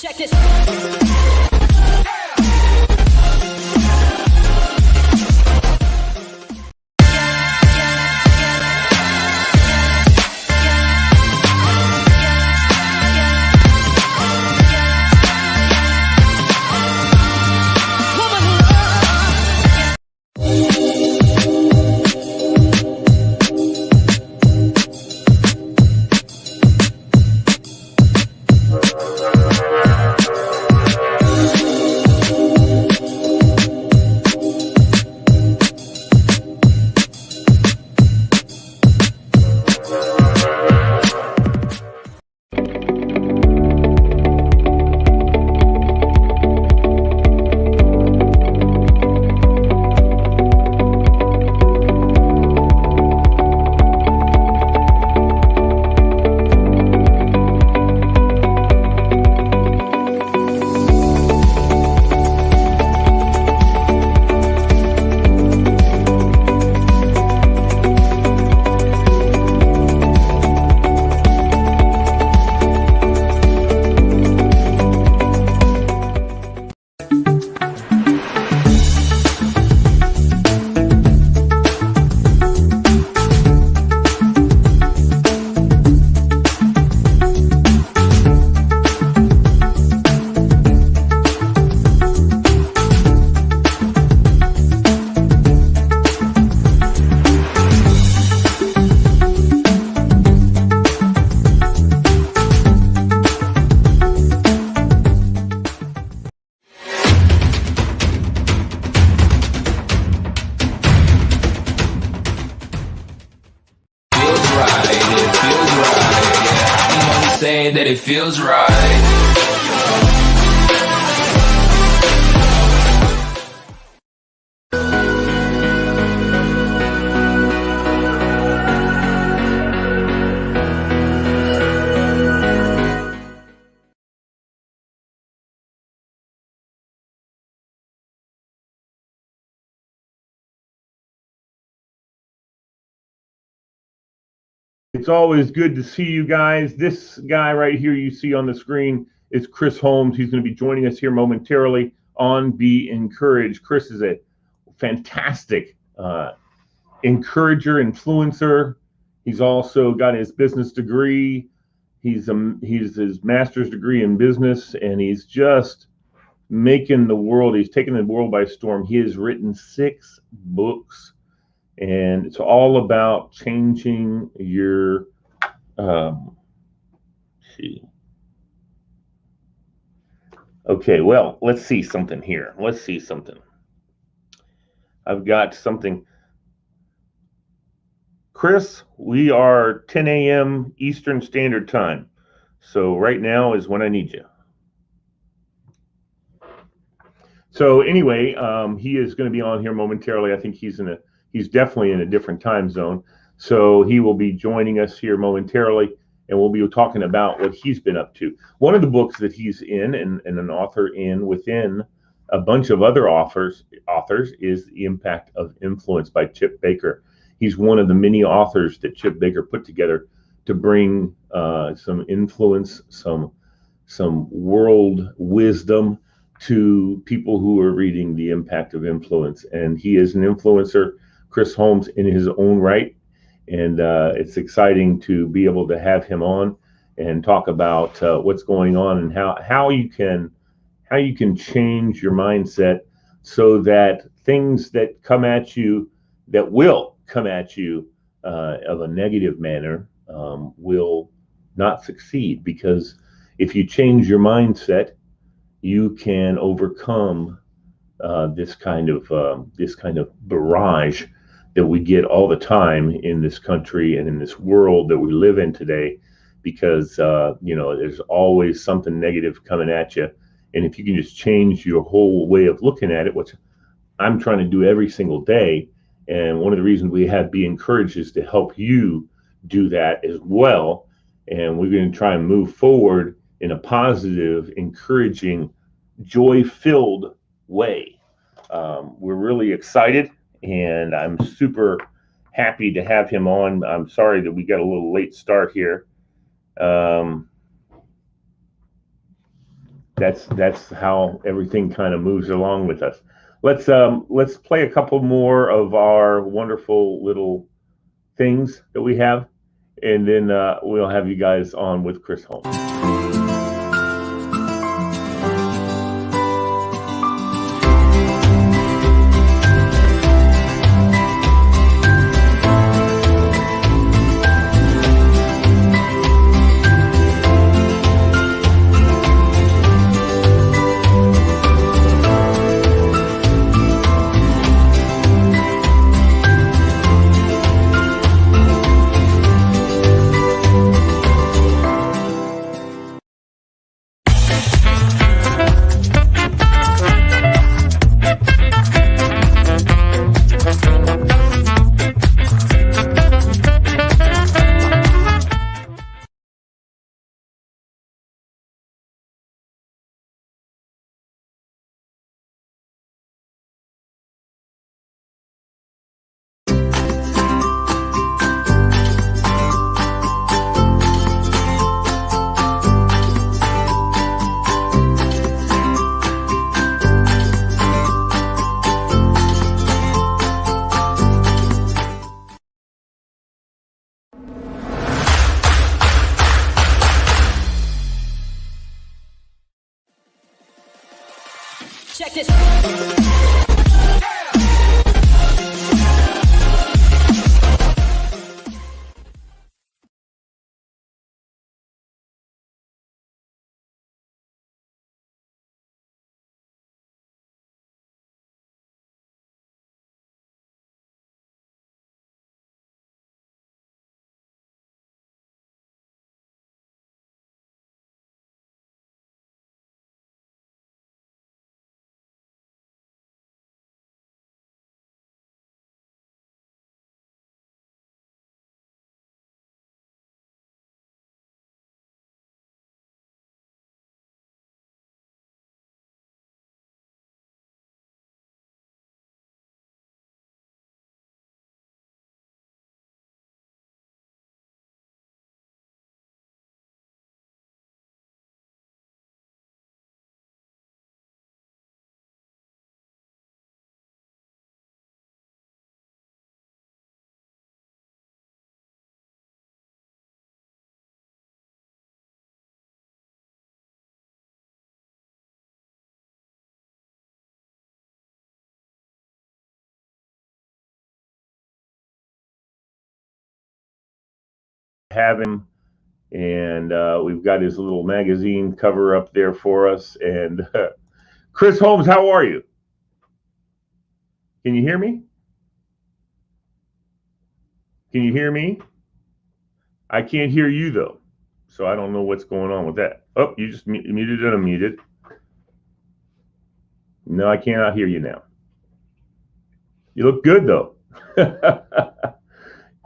Check this. That it feels right. It's always good to see you guys. This guy right here you see on the screen is Chris Holmes. He's going to be joining us here momentarily on Be Encouraged. Chris is a fantastic encourager, influencer. He's also got his business degree. He's his master's degree in business, and he's just making the world. He's taking the world by storm. He has written 6 books. And it's all about changing your, Okay, well, let's see something here. Let's see something. I've got something. Chris, we are 10 a.m. Eastern Standard Time. So right now is when I need you. So anyway, he is going to be on here momentarily. I think he's definitely in a different time zone. So he will be joining us here momentarily, and we'll be talking about what he's been up to. One of the books that he's in and an author in within a bunch of other authors is The Impact of Influence by Chip Baker. He's one of the many authors that Chip Baker put together to bring some influence, some world wisdom to people who are reading The Impact of Influence. And he is an influencer, Chris Holmes, in his own right. And it's exciting to be able to have him on and talk about what's going on and how you can change your mindset so that things that come at you, that will come at you of a negative manner, will not succeed. Because if you change your mindset, you can overcome this kind of barrage that we get all the time in this country and in this world that we live in today, because there's always something negative coming at you. And if you can just change your whole way of looking at it, which I'm trying to do every single day, and one of the reasons we have Be Encouraged is to help you do that as well. And we're going to try and move forward in a positive, encouraging, joy-filled way. We're really excited, and I'm super happy to have him on. I'm sorry that we got a little late start here. that's how everything kind of moves along with us. Let's play a couple more of our wonderful little things that we have, and then we'll have you guys on with Chris Holmes. Check this. Have him, and we've got his little magazine cover up there for us. And Chris Holmes, how are you? Can you hear me? Can you hear me? I can't hear you though, so I don't know what's going on with that. Oh, you just muted and unmuted. No, I cannot hear you now. You look good though.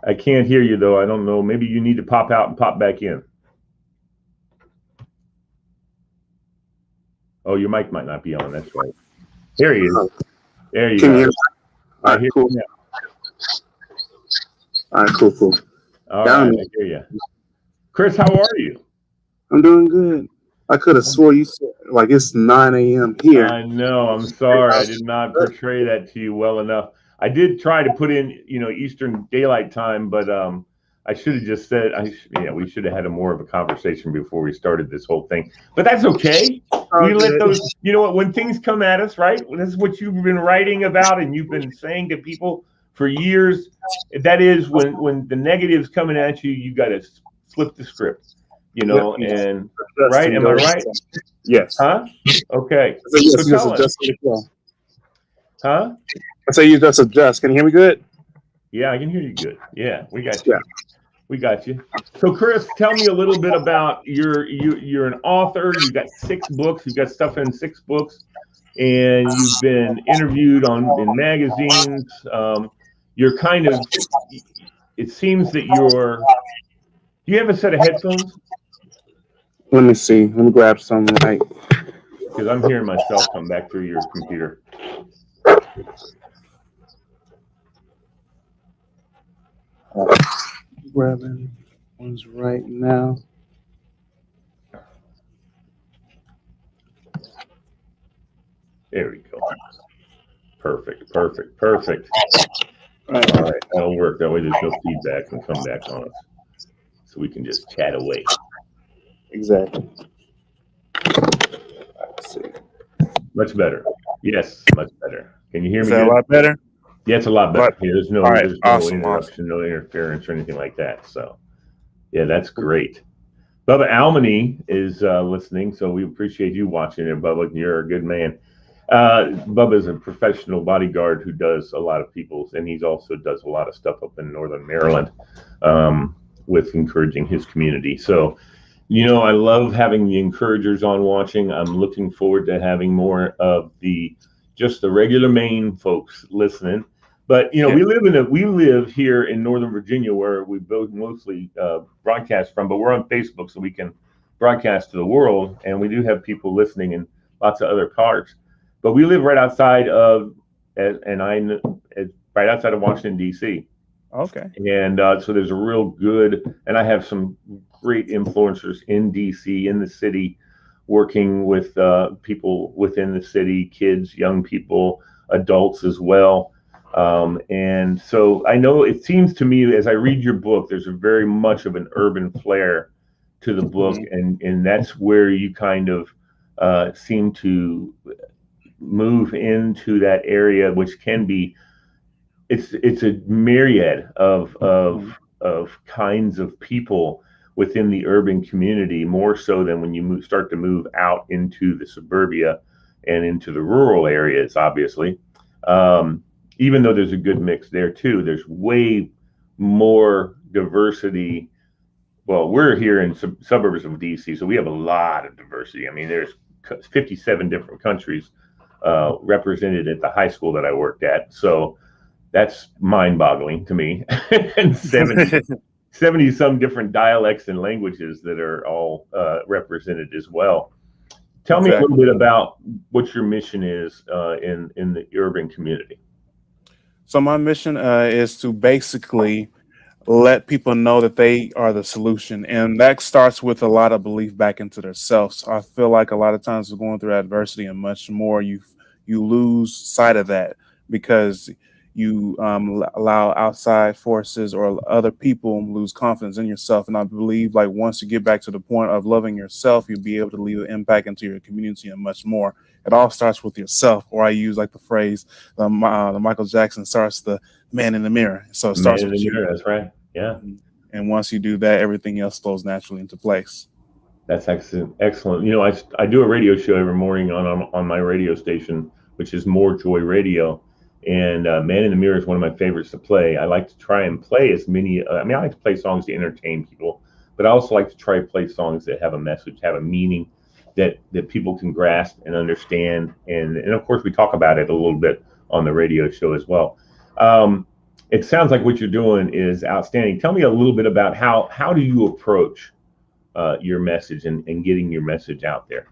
I can't hear you though. I don't know. Maybe you need to pop out and pop back in. Oh, your mic might not be on. That's right. There he is. There you go. All right, cool. All right, cool. All right, I hear you. Chris, how are you? I'm doing good. I could have swore you said like it's 9 a.m. here. I know. I'm sorry. I did not portray that to you well enough. I did try to put in, Eastern Daylight Time, but I should have just said, we should have had more of a conversation before we started this whole thing. But that's okay. We let those, when things come at us, right? This is what you've been writing about and you've been saying to people for years. That is when the negative's coming at you, you got to flip the script, and right? Am I right? Yes. Huh? Okay. Yes, so adjust the flow. Huh? I say you just adjust. Can you hear me good? Yeah, I can hear you good. Yeah, we got you. Yeah. We got you. So, Chris, tell me a little bit about you're an author. You've got 6 books. You've got stuff in 6 books, and you've been interviewed in magazines. You're kind of. It seems that you're. Do you have a set of headphones? Let me see. Let me grab some. Right. Because I'm hearing myself come back through your computer. Grabbing ones right now. There we go. Perfect. All right. All right, that'll work. That way there's no feedback and come back on us. So we can just chat away. Exactly. Let's see. Much better. Yes, much better. Can you hear Is me that good? a lot better? Yeah, it's a lot better. Right. Yeah, there's no All right, there's no awesome, interruption, no interference or anything like that. So yeah, that's great. Bubba Almany is listening, so we appreciate you watching it, Bubba. You're a good man. Bubba is a professional bodyguard who does a lot of people's, and he's also does a lot of stuff up in Northern Maryland with encouraging his community. So, you know, I love having the encouragers on watching. I'm looking forward to having more of just the regular Maine folks listening. But you know, we live here in Northern Virginia, where we both mostly broadcast from. But we're on Facebook, so we can broadcast to the world, and we do have people listening in lots of other parts. But we live right outside of, right outside of Washington D.C. Okay. And so there's a real good, and I have some great influencers in D.C. in the city, working with people within the city, kids, young people, adults as well. And so I know it seems to me as I read your book, there's a very much of an urban flair to the book, and that's where you kind of seem to move into that area, which can be it's a myriad of kinds of people within the urban community, more so than when you start to move out into the suburbia and into the rural areas, obviously. Even though there's a good mix there too, there's way more diversity. Well, we're here in suburbs of DC, so we have a lot of diversity. I mean, there's 57 different countries represented at the high school that I worked at. So that's mind-boggling to me. And 70 some different dialects and languages that are all represented as well. Tell me a little bit about what your mission is in the urban community. So my mission is to basically let people know that they are the solution, and that starts with a lot of belief back into themselves. I feel like a lot of times we're going through adversity and much more, you lose sight of that because you allow outside forces or other people lose confidence in yourself. And I believe like once you get back to the point of loving yourself, you'll be able to leave an impact into your community and much more. It all starts with yourself, or I use like the phrase, the Michael Jackson starts the man in the mirror. So it starts with you. That's right. Yeah. And once you do that, everything else flows naturally into place. That's excellent. You know, I do a radio show every morning on my radio station, which is More Joy Radio. And Man in the Mirror is one of my favorites to play. I like to try and play as many. I like to play songs to entertain people, but I also like to try to play songs that have a message, have a meaning that people can grasp and understand. And of course, we talk about it a little bit on the radio show as well. It sounds like what you're doing is outstanding. Tell me a little bit about how do you approach your message and getting your message out there?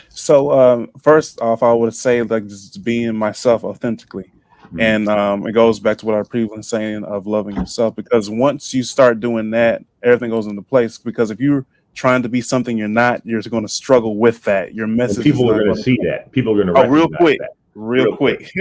So first off, I would say like just being myself authentically. And it goes back to what I previously was saying of loving yourself, because once you start doing that, everything goes into place. Because if you're trying to be something you're not, you're going to struggle with that. Your message. And people are going to see that. People are going to recognize that. Real quick.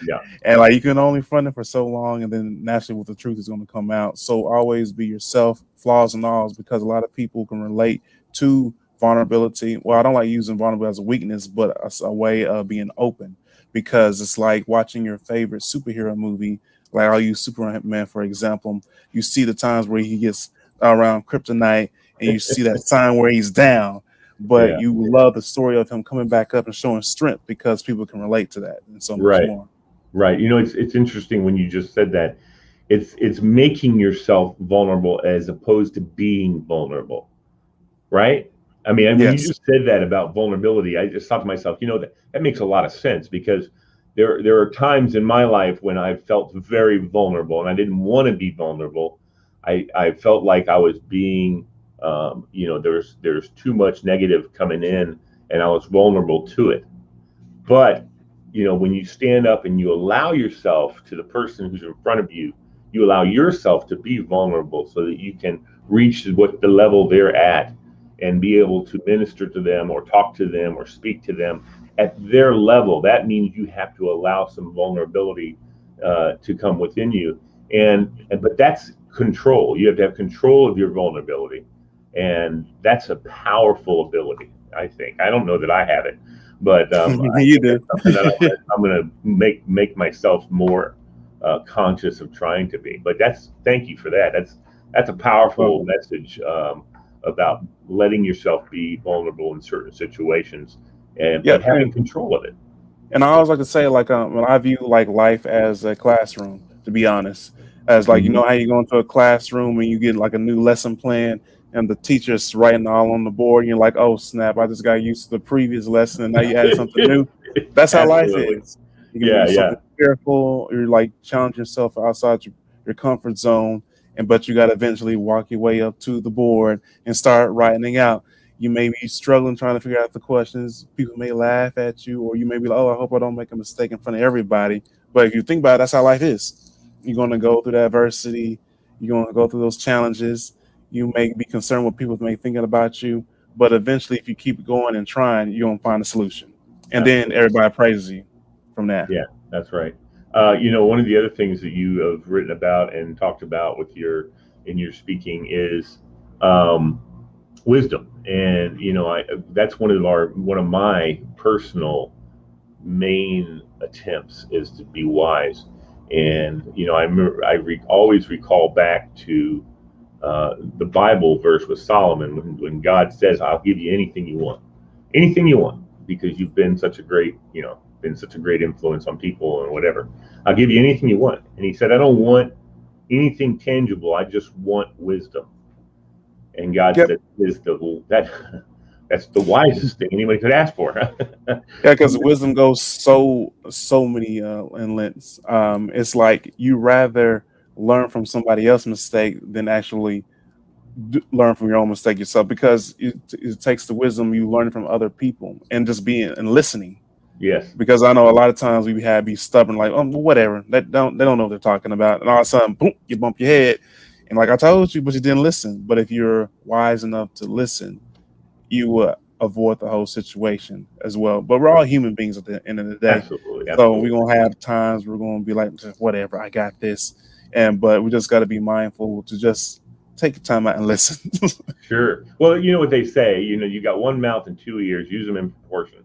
Yeah. And like you can only front it for so long, and then naturally with the truth is going to come out. So always be yourself, flaws and alls, because a lot of people can relate to vulnerability. Well, I don't like using vulnerability as a weakness, but a way of being open, because it's like watching your favorite superhero movie. Like I'll use Superman for example. You see the times where he gets around kryptonite, and you see that sign where he's down. But you love the story of him coming back up and showing strength, because people can relate to that and so much more. Right. You know, it's interesting when you just said that. It's making yourself vulnerable as opposed to being vulnerable. Right. I mean, when you just said that about vulnerability, I just thought to myself, you know, that makes a lot of sense, because there are times in my life when I felt very vulnerable and I didn't want to be vulnerable. I felt like I was being there's too much negative coming in, and I was vulnerable to it. But, you know, when you stand up and you allow yourself to the person who's in front of you, you allow yourself to be vulnerable so that you can reach what the level they're at and be able to minister to them or talk to them or speak to them at their level, that means you have to allow some vulnerability to come within you. But that's control. You have to have control of your vulnerability, and that's a powerful ability. I think. I don't know that I have it, but I You think do. that's something that I'm going to make myself more conscious of trying to be. But thank you for that. That's a powerful Well, message about letting yourself be vulnerable in certain situations, yeah, but having control of it. and I always like to say, like, when I view like life as a classroom, to be honest, as like Hmm. how you go into a classroom and you get like a new lesson plan, and the teacher's writing all on the board, and you're like, oh snap, I just got used to the previous lesson, and now you added something new. That's how life Absolutely. is. You can Yeah, be yeah, something fearful, you're like challenge yourself outside your comfort zone, and but you got to eventually walk your way up to the board and start writing out. You may be struggling trying to figure out the questions. People may laugh at you, or you may be like, "Oh, I hope I don't make a mistake in front of everybody." But if you think about it, that's how life is. You're going to go through that adversity. You're going to go through those challenges. You may be concerned what people may thinking about you, but eventually, if you keep going and trying, you're going to find a solution, and then absolutely. everybody praises you from that. Yeah, that's right. One of the other things that you have written about and talked about in your speaking is um, wisdom, and that's one of my personal main attempts is to be wise. And I remember always recall back to the Bible verse with Solomon when God says, "I'll give you anything you want, because you've been such a great influence on people and whatever. I'll give you anything you want." And he said, "I don't want anything tangible. I just want wisdom." And God Yep. said, "Is that's the wisest thing anybody could ask for." Yeah, because wisdom goes so many in lengths. It's like you rather learn from somebody else's mistake than actually learn from your own mistake yourself, because it takes the wisdom you learn from other people and just being and listening. Yes. Because I know a lot of times we have be stubborn, like, oh, whatever, they don't know what they're talking about, and all of a sudden, boom, you bump your head, and like I told you, but you didn't listen. But if you're wise enough to listen, you avoid the whole situation as well. But we're all human beings at the end of the day, Absolutely. so we're Absolutely. gonna have times we're gonna be like, whatever, I got this, and but we just got to be mindful to just take the time out and listen. Sure. Well, you know what they say, you got one mouth and two ears, use them in proportion.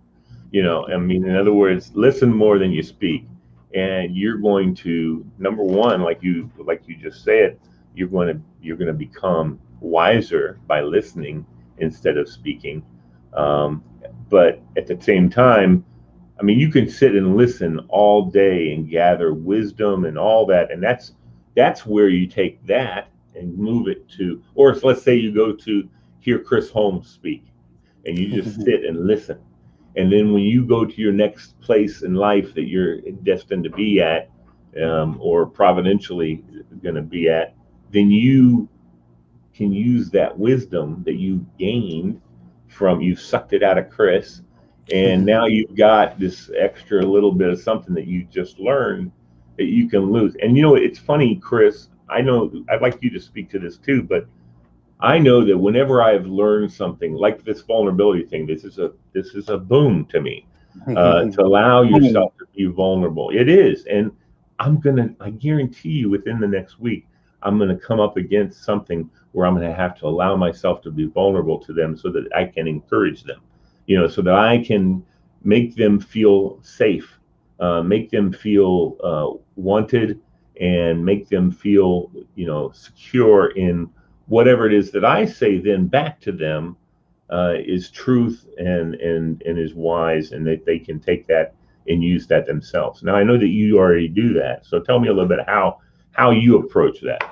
I mean, in other words, listen more than you speak. And you're going to, number one, like you just said, you're going to become wiser by listening instead of speaking. Um, but at the same time, I mean, you can sit and listen all day and gather wisdom and all that, and that's where you take that and move it to, or let's say you go to hear Chris Holmes speak, and you just sit and listen, and then when you go to your next place in life that you're destined to be at, or providentially going to be at, then you can use that wisdom that you gained from you sucked it out of Chris, and now you've got this extra little bit of something that you just learned that you can lose. And it's funny, Chris. I know I'd like you to speak to this too, but I know that whenever I've learned something like this vulnerability thing, this is a boom to me, to allow Boom. yourself to be vulnerable. It is, and I guarantee you, within the next week, I'm gonna come up against something where I'm gonna have to allow myself to be vulnerable to them, so that I can encourage them, so that I can make them feel safe, make them feel wanted, and make them feel, secure in whatever it is that I say then back to them, is truth and is wise, and that they can take that and use that themselves. Now I know that you already do that, so tell me a little bit how you approach that.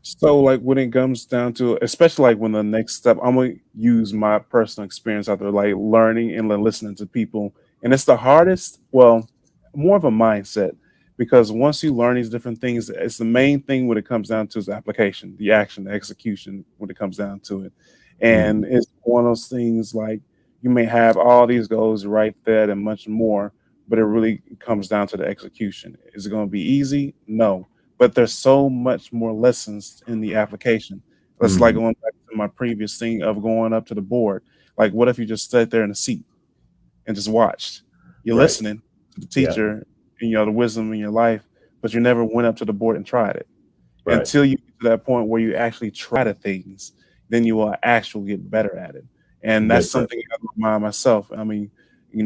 So, like when it comes down to, especially like when the next step, I'm gonna use my personal experience out there, like learning and listening to people, and it's the hardest. Well, more of a mindset, because once you learn these different things, it's the main thing when it comes down to is the application, the action, the execution. When it comes down to it, and Mhm. it's one of those things like you may have all these goals right there and much more, but it really comes down to the execution. Is it going to be easy? No, but there's so much more lessons in the application. It's like Mhm. going back to my previous thing of going up to the board. Like, what if you just sat there in a seat? and just watched. You're Right. listening to the teacher and the wisdom in your life, but you never went up to the board and tried it. Right. Until you get to that point where you actually try the things, then you will actually get better at it. And that's something I remind myself. I mean,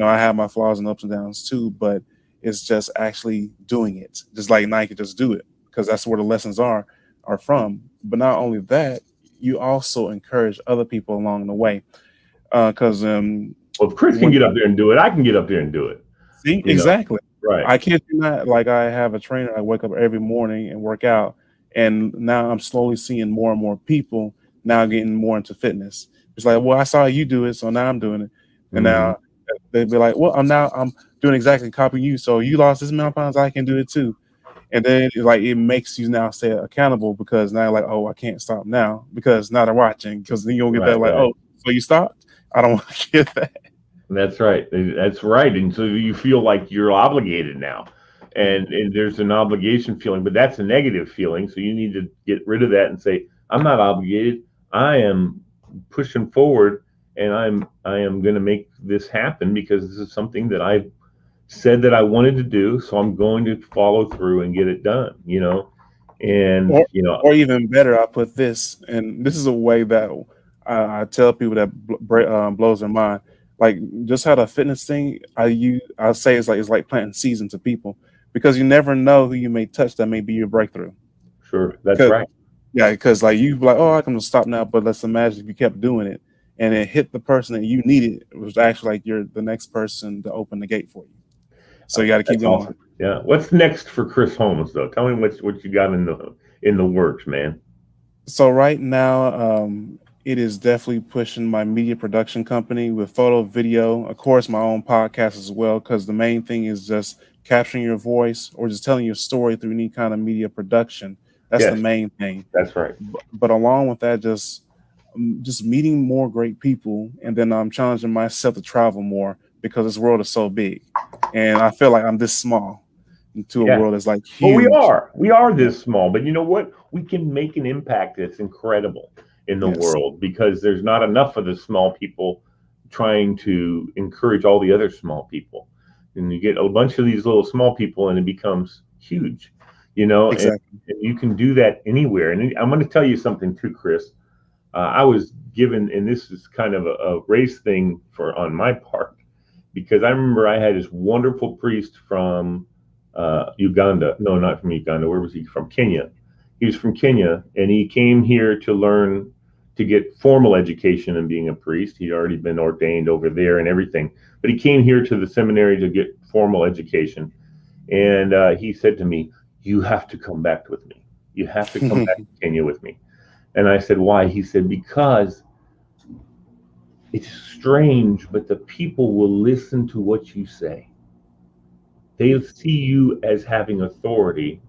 I have my flaws and ups and downs too, but it's just actually doing it. Just like Nike, just do it, because that's where the lessons are from. But not only that, you also encourage other people along the way. Because Well, if Chris can get up there and do it, I can get up there and do it. see, exactly. Right. I kid you not. Like, I have a trainer. I wake up every morning and work out, and now I'm slowly seeing more and more people now getting more into fitness. It's like, well, I saw you do it, so now I'm doing it, and now they'd be like, well, I'm doing exactly copying you. So you lost this amount of pounds, I can do it too. And then it makes you now stay accountable, because now like, oh, I can't stop now because now they're watching. Because then you'll get that like, oh, so you stopped? I don't want to get that. That's right. That's right. And so you feel like you're obligated now, and there's an obligation feeling, but that's a negative feeling. So you need to get rid of that and say, I'm not obligated. I am pushing forward, and I am going to make this happen because this is something that I said that I wanted to do. So I'm going to follow through and get it done, and, or even better, I put this, and this is a way that I tell people that blows their mind. Like, just how the fitness thing I say it's like planting seeds into people, because you never know who you may touch that may be your breakthrough. Sure, that's right. Yeah, because like you like, oh, I can stop now, but let's imagine if you kept doing it and it hit the person that you needed. It was actually like you're the next person to open the gate for you. So you got to keep going. Awesome. Yeah. What's next for Chris Holmes, though? Tell me what you got in the works, man. So right now, it is definitely pushing my media production company with photo, video, of course, my own podcast as well, because the main thing is just capturing your voice or just telling your story through any kind of media production. That's the main thing. That's right. But along with that, just meeting more great people, and then I'm challenging myself to travel more, because this world is so big, and I feel like I'm this small into a world that's like huge. Well, we are this small, but you know what? We can make an impact that's incredible in the world, because there's not enough of the small people trying to encourage all the other small people, and you get a bunch of these little small people and it becomes huge, Exactly. and you can do that anywhere. And I'm going to tell you something too, Chris. I was given, and this is kind of a race thing on my part, because I remember I had this wonderful priest from Uganda. No, not from Uganda. Where was he? From Kenya. He was from Kenya, and he came here to learn to get formal education in being a priest. He'd already been ordained over there and everything, but he came here to the seminary to get formal education. And he said to me, "You have to come back with me. You have to come back to Kenya with me." And I said, "Why?" He said, "Because it's strange, but the people will listen to what you say. They see you as having authority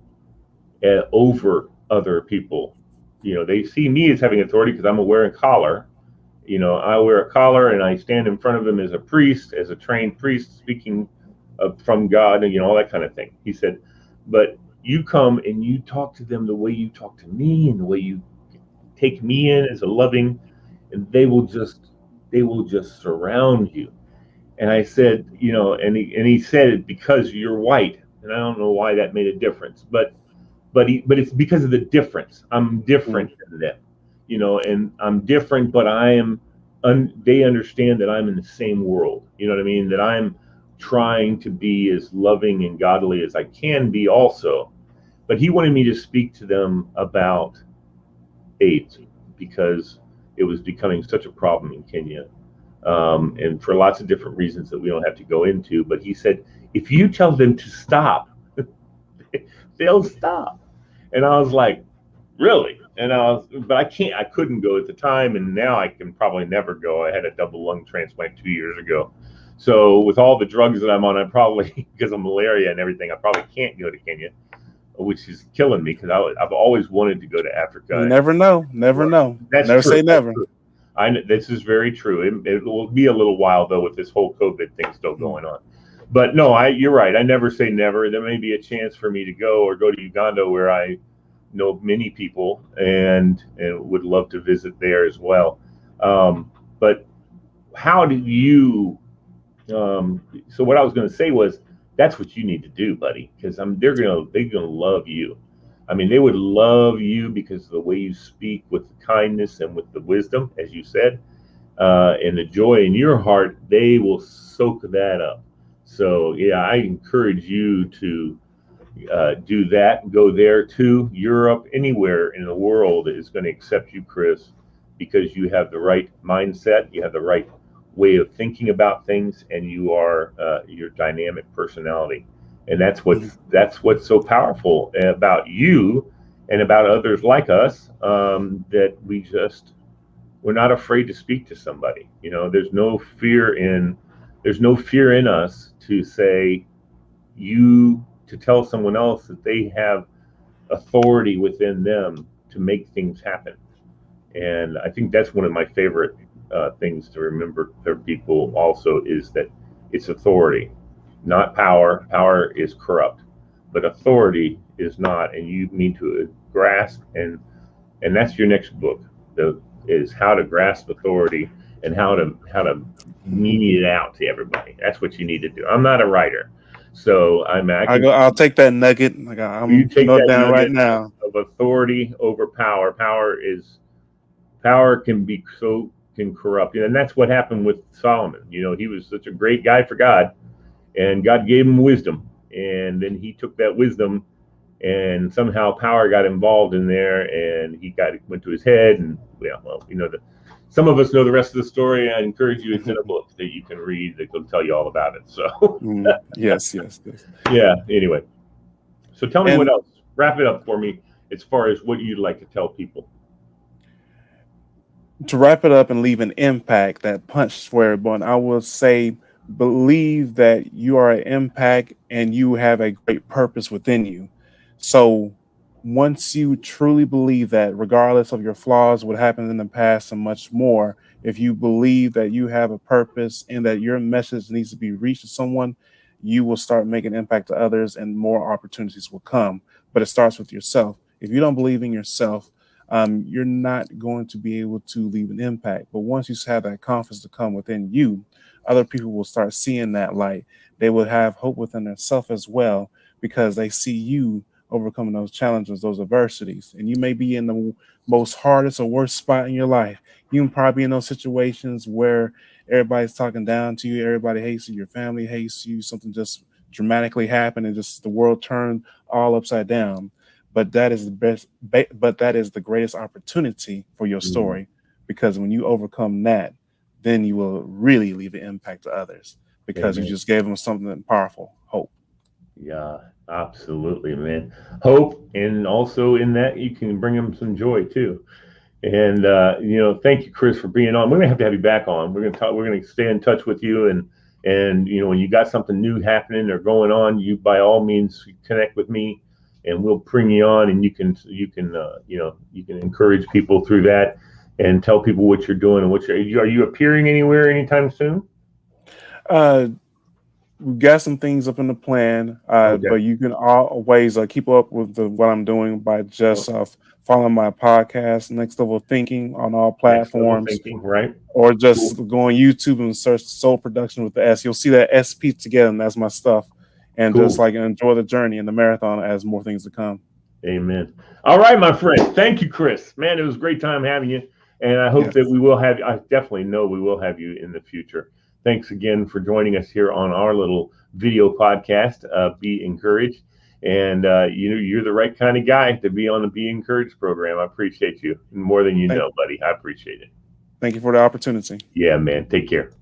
over other people. They see me as having authority because I'm wearing a collar. I wear a collar and I stand in front of them as a priest, as a trained priest, speaking from God, and all that kind of thing." He said, "But you come and you talk to them the way you talk to me, and the way you take me in as a loving, and they will just surround you." And I said, and he said it because you're white, and I don't know why that made a difference, but it's because of the difference. I'm different than them, and I'm different, but they understand that I'm in the same world. You know what I mean? That I'm trying to be as loving and godly as I can be also. But he wanted me to speak to them about AIDS, because it was becoming such a problem in Kenya, and for lots of different reasons that we don't have to go into. But he said, if you tell them to stop, they'll stop. And I was like, really? But I couldn't go at the time, and now I can probably never go. I had a double lung transplant 2 years ago. So with all the drugs that I'm on, I probably, because of malaria and everything, I probably can't go to Kenya, which is killing me, because I've always wanted to go to Africa. You never know. Never know. That's never true. Say never. This is very true. It will be a little while, though, with this whole COVID thing still going on. But no, you're right. I never say never. There may be a chance for me to go to Uganda, where I know many people and would love to visit there as well. But how do you So what I was going to say was that's what you need to do, buddy, because they're gonna love you. I mean, they would love you because of the way you speak with the kindness and with the wisdom, as you said, and the joy in your heart. They will soak that up. So yeah, I encourage you to do that. Go there too. Europe, anywhere in the world is going to accept you, Chris, because you have the right mindset, you have the right way of thinking about things, and you are your dynamic personality. And that's what's so powerful about you and about others like us, that we're not afraid to speak to somebody. There's no fear in us to say to tell someone else that they have authority within them to make things happen. And I think that's one of my favorite things to remember for people also is that it's authority, not power. Power is corrupt, but authority is not. And you need to grasp, and that's your next book. Is how to grasp authority and how to mean it out to everybody. That's what you need to do. I'm not a writer, so I'll take that nugget. you I'm take note that down right nugget now. of authority over power. Power can corrupt, and that's what happened with Solomon. He was such a great guy for God, and God gave him wisdom, and then he took that wisdom, and somehow power got involved in there, and went to his head, and some of us know the rest of the story. I encourage you; it's in a book that you can read that will tell you all about it. So, Yes. yeah. Anyway, so tell me what And else. Wrap it up for me as far as what you'd like to tell people. to wrap it up and leave an impact that punches for everyone, I will say believe that you are an impact and you have a great purpose within you. So once you truly believe that, regardless of your flaws, what happened in the past, and much more, if you believe that you have a purpose and that your message needs to be reached to someone, you will start making impact to others and more opportunities will come. But it starts with yourself. If you don't believe in yourself, you're not going to be able to leave an impact. But once you have that confidence to come within you, other people will start seeing that light. They will have hope within themselves as well because they see you overcoming those challenges, those adversities. And you may be in the most hardest or worst spot in your life. You can probably be in those situations where everybody's talking down to you, everybody hates you, your family hates you, something just dramatically happened and just the world turned all upside down. But that is the but that is the greatest opportunity for your Mm, story, because when you overcome that, then you will really leave an impact to others because you amen. just gave them something powerful, hope. Yeah, absolutely, man. Hope, and also in that you can bring them some joy too. And thank you, Chris, for being on. We're gonna have you back on. We're gonna talk. We're gonna stay in touch with you, and when you got something new happening or going on, you by all means connect with me, and we'll bring you on, and you can encourage people through that, and tell people what you're doing and are you appearing anywhere anytime soon? Uh, we got some things up in the plan, Okay. but you can always keep up with what I'm doing by just Well, following my podcast, Next Level Thinking, on all next level platforms, thinking, right? or just Cool. go on YouTube and search Soul Production with the S. You'll see that SP together, and that's my stuff. And just Cool. enjoy the journey and the marathon as more things to come. Amen. All right, my friend. Thank you, Chris. Man, it was a great time having you. And I hope that Yes. we will have, I definitely know we will have you in the future. Thanks again for joining us here on our little video podcast, Be Encouraged. And you're the right kind of guy to be on the Be Encouraged program. I appreciate you more than you Thank, know, buddy. I appreciate it. thank you for the opportunity. Yeah, man. Take care.